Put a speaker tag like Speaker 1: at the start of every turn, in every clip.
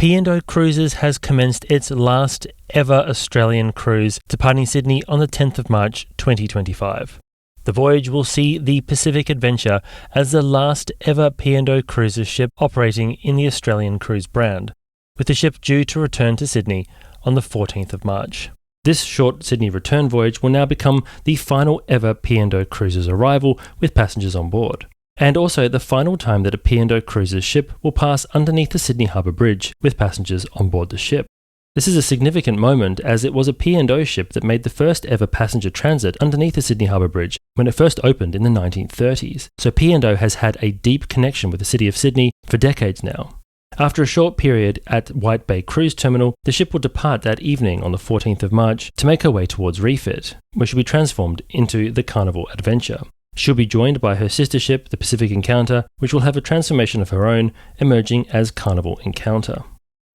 Speaker 1: P&O Cruises has commenced its last ever Australian cruise, departing Sydney on the 10th of March 2025. The voyage will see the Pacific Adventure as the last ever P&O Cruises ship operating in the Australian cruise brand, with the ship due to return to Sydney on the 14th of March. This short Sydney return voyage will now become the final ever P&O Cruises arrival with passengers on board, and also the final time that a P&O Cruises ship will pass underneath the Sydney Harbour Bridge with passengers on board the ship. This is a significant moment as it was a P&O ship that made the first ever passenger transit underneath the Sydney Harbour Bridge when it first opened in the 1930s. So P&O has had a deep connection with the city of Sydney for decades now. After a short period at White Bay Cruise Terminal, the ship will depart that evening on the 14th of March to make her way towards refit, where she'll be transformed into the Carnival Adventure. She'll be joined by her sister ship, the Pacific Encounter, which will have a transformation of her own, emerging as Carnival Encounter.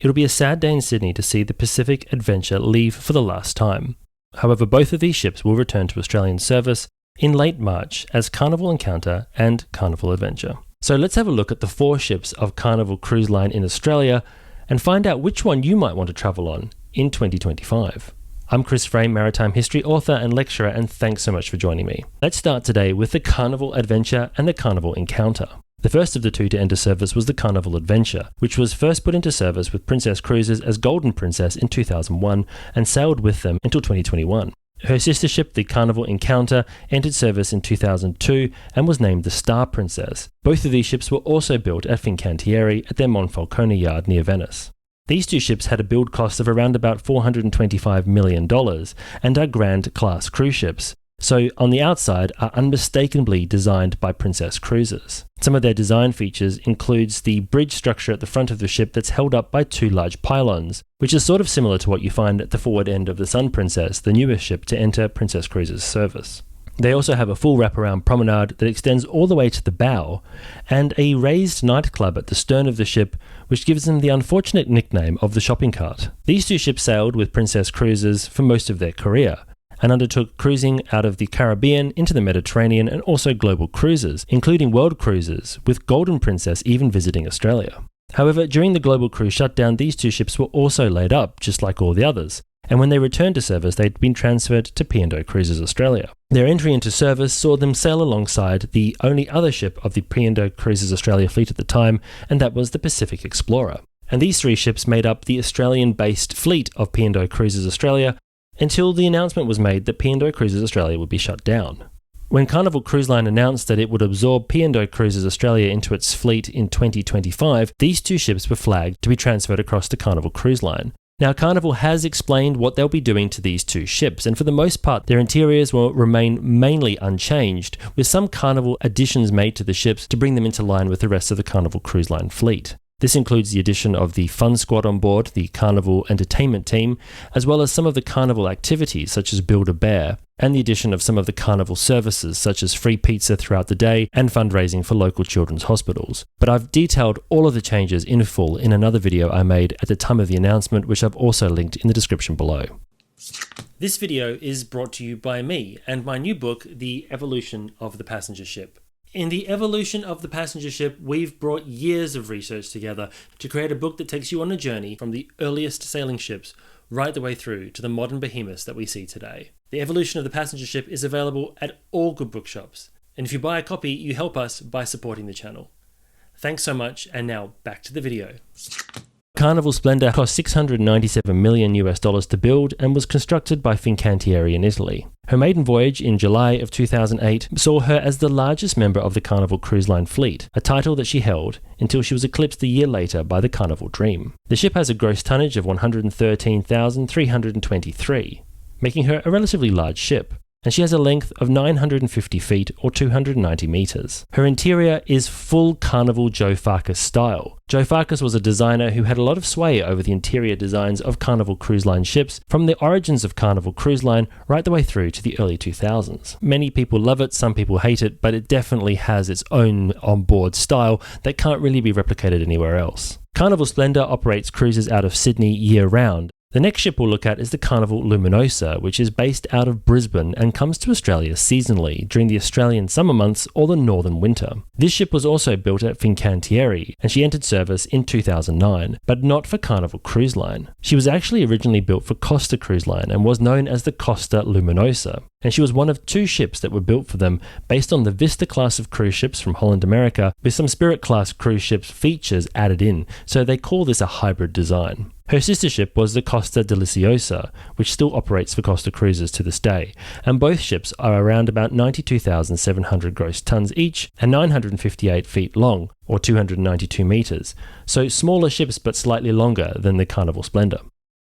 Speaker 1: It'll be a sad day in Sydney to see the Pacific Adventure leave for the last time. However, both of these ships will return to Australian service in late March as Carnival Encounter and Carnival Adventure. So let's have a look at the 4 ships of Carnival Cruise Line in Australia and find out which one you might want to travel on in 2025. I'm Chris Frame, maritime history author and lecturer, and thanks so much for joining me. Let's start today with the Carnival Adventure and the Carnival Encounter. The first of the 2 to enter service was the Carnival Adventure, which was first put into service with Princess Cruises as Golden Princess in 2001 and sailed with them until 2021. Her sister ship, the Carnival Encounter, entered service in 2002 and was named the Star Princess. Both of these ships were also built at Fincantieri at their Monfalcone yard near Venice. These 2 ships had a build cost of around about $425 million and are Grand Class cruise ships, so on the outside are unmistakably designed by Princess Cruises. Some of their design features includes the bridge structure at the front of the ship that's held up by 2 large pylons, which is sort of similar to what you find at the forward end of the Sun Princess, the newest ship to enter Princess Cruises service. They also have a full wraparound promenade that extends all the way to the bow, and a raised nightclub at the stern of the ship, which gives them the unfortunate nickname of the shopping cart. These 2 ships sailed with Princess Cruises for most of their career, and undertook cruising out of the Caribbean into the Mediterranean and also global cruises, including world cruises, with Golden Princess even visiting Australia. However, during the global cruise shutdown, these 2 ships were also laid up, just like all the others, and when they returned to service, they'd been transferred to P&O Cruises Australia. Their entry into service saw them sail alongside the only other ship of the P&O Cruises Australia fleet at the time, and that was the Pacific Explorer. And these 3 ships made up the Australian-based fleet of P&O Cruises Australia until the announcement was made that P&O Cruises Australia would be shut down. When Carnival Cruise Line announced that it would absorb P&O Cruises Australia into its fleet in 2025, these 2 ships were flagged to be transferred across to Carnival Cruise Line. Now, Carnival has explained what they'll be doing to these 2 ships, and for the most part, their interiors will remain mainly unchanged, with some Carnival additions made to the ships to bring them into line with the rest of the Carnival Cruise Line fleet. This includes the addition of the Fun Squad on board, the Carnival Entertainment Team, as well as some of the Carnival activities such as Build-A-Bear, and the addition of some of the Carnival services such as free pizza throughout the day and fundraising for local children's hospitals. But I've detailed all of the changes in full in another video I made at the time of the announcement, which I've also linked in the description below. This video is brought to you by me and my new book, The Evolution of the Passenger Ship. In The Evolution of the Passenger Ship, we've brought years of research together to create a book that takes you on a journey from the earliest sailing ships right the way through to the modern behemoths that we see today. The Evolution of the Passenger Ship is available at all good bookshops, and if you buy a copy, you help us by supporting the channel. Thanks so much, and now back to the video. Carnival Splendor cost $697 million to build and was constructed by Fincantieri in Italy. Her maiden voyage in July of 2008 saw her as the largest member of the Carnival Cruise Line fleet, a title that she held until she was eclipsed a year later by the Carnival Dream. The ship has a gross tonnage of 113,323, making her a relatively large ship, and she has a length of 950 feet or 290 meters. Her interior is full Carnival Joe Farkas style. Joe Farkas was a designer who had a lot of sway over the interior designs of Carnival Cruise Line ships from the origins of Carnival Cruise Line right the way through to the early 2000s. Many people love it, some people hate it, but it definitely has its own onboard style that can't really be replicated anywhere else. Carnival Splendor operates cruises out of Sydney year-round, The next ship we'll look at is the Carnival Luminosa, which is based out of Brisbane and comes to Australia seasonally during the Australian summer months or the northern winter. This ship was also built at Fincantieri, and she entered service in 2009, but not for Carnival Cruise Line. She was actually originally built for Costa Cruise Line and was known as the Costa Luminosa, and she was one of 2 ships that were built for them based on the Vista class of cruise ships from Holland America with some Spirit class cruise ships features added in, so they call this a hybrid design. Her sister ship was the Costa Deliciosa, which still operates for Costa Cruises to this day, and both ships are around about 92,700 gross tons each and 958 feet long, or 292 metres, so smaller ships but slightly longer than the Carnival Splendor.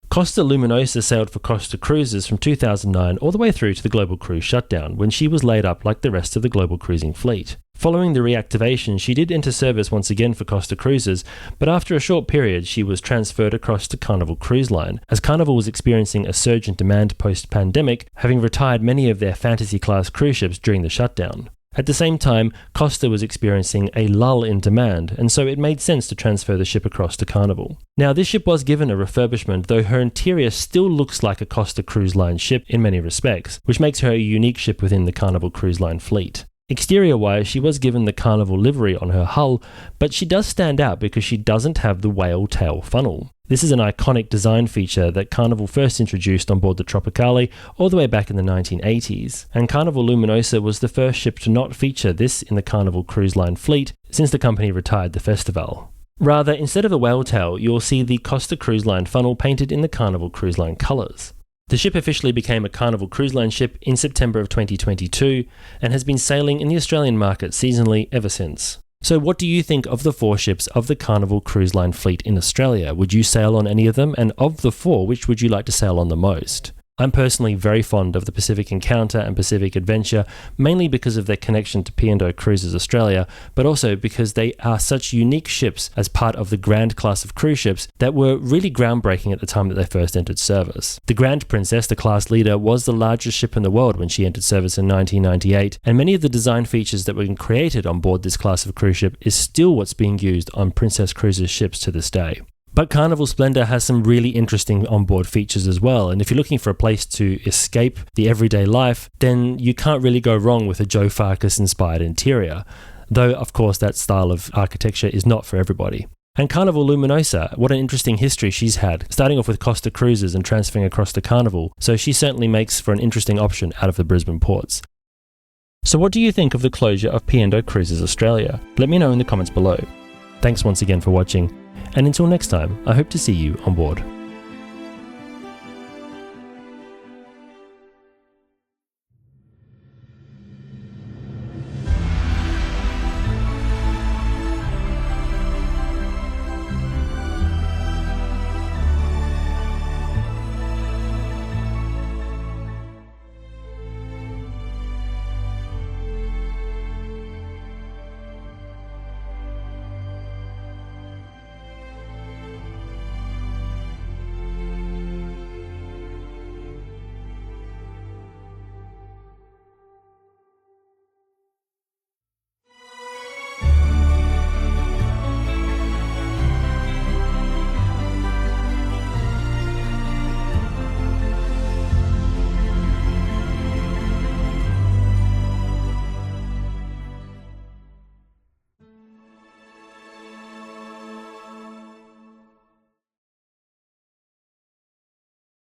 Speaker 1: Costa Luminosa sailed for Costa Cruises from 2009 all the way through to the global cruise shutdown, when she was laid up like the rest of the global cruising fleet. Following the reactivation, she did enter service once again for Costa Cruises, but after a short period she was transferred across to Carnival Cruise Line, as Carnival was experiencing a surge in demand post-pandemic, having retired many of their fantasy-class cruise ships during the shutdown. At the same time, Costa was experiencing a lull in demand, and so it made sense to transfer the ship across to Carnival. Now, this ship was given a refurbishment, though her interior still looks like a Costa Cruise Line ship in many respects, which makes her a unique ship within the Carnival Cruise Line fleet. Exterior-wise, she was given the Carnival livery on her hull, but she does stand out because she doesn't have the whale tail funnel. This is an iconic design feature that Carnival first introduced on board the Tropicale all the way back in the 1980s, and Carnival Luminosa was the first ship to not feature this in the Carnival Cruise Line fleet since the company retired the Festival. Rather, instead of the whale tail, you'll see the Costa Cruise Line funnel painted in the Carnival Cruise Line colours. The ship officially became a Carnival Cruise Line ship in September of 2022 and has been sailing in the Australian market seasonally ever since. So what do you think of the 4 ships of the Carnival Cruise Line fleet in Australia? Would you sail on any of them? And of the 4, which would you like to sail on the most? I'm personally very fond of the Pacific Encounter and Pacific Adventure, mainly because of their connection to P&O Cruises Australia, but also because they are such unique ships as part of the Grand class of cruise ships that were really groundbreaking at the time that they first entered service. The Grand Princess, the class leader, was the largest ship in the world when she entered service in 1998, and many of the design features that were created on board this class of cruise ship is still what's being used on Princess Cruises ships to this day. But Carnival Splendor has some really interesting onboard features as well, and if you're looking for a place to escape the everyday life, then you can't really go wrong with a Joe Farkas-inspired interior, though of course that style of architecture is not for everybody. And Carnival Luminosa, what an interesting history she's had, starting off with Costa Cruises and transferring across to Carnival, so she certainly makes for an interesting option out of the Brisbane ports. So what do you think of the closure of P&O Cruises Australia? Let me know in the comments below. Thanks once again for watching, and until next time, I hope to see you on board.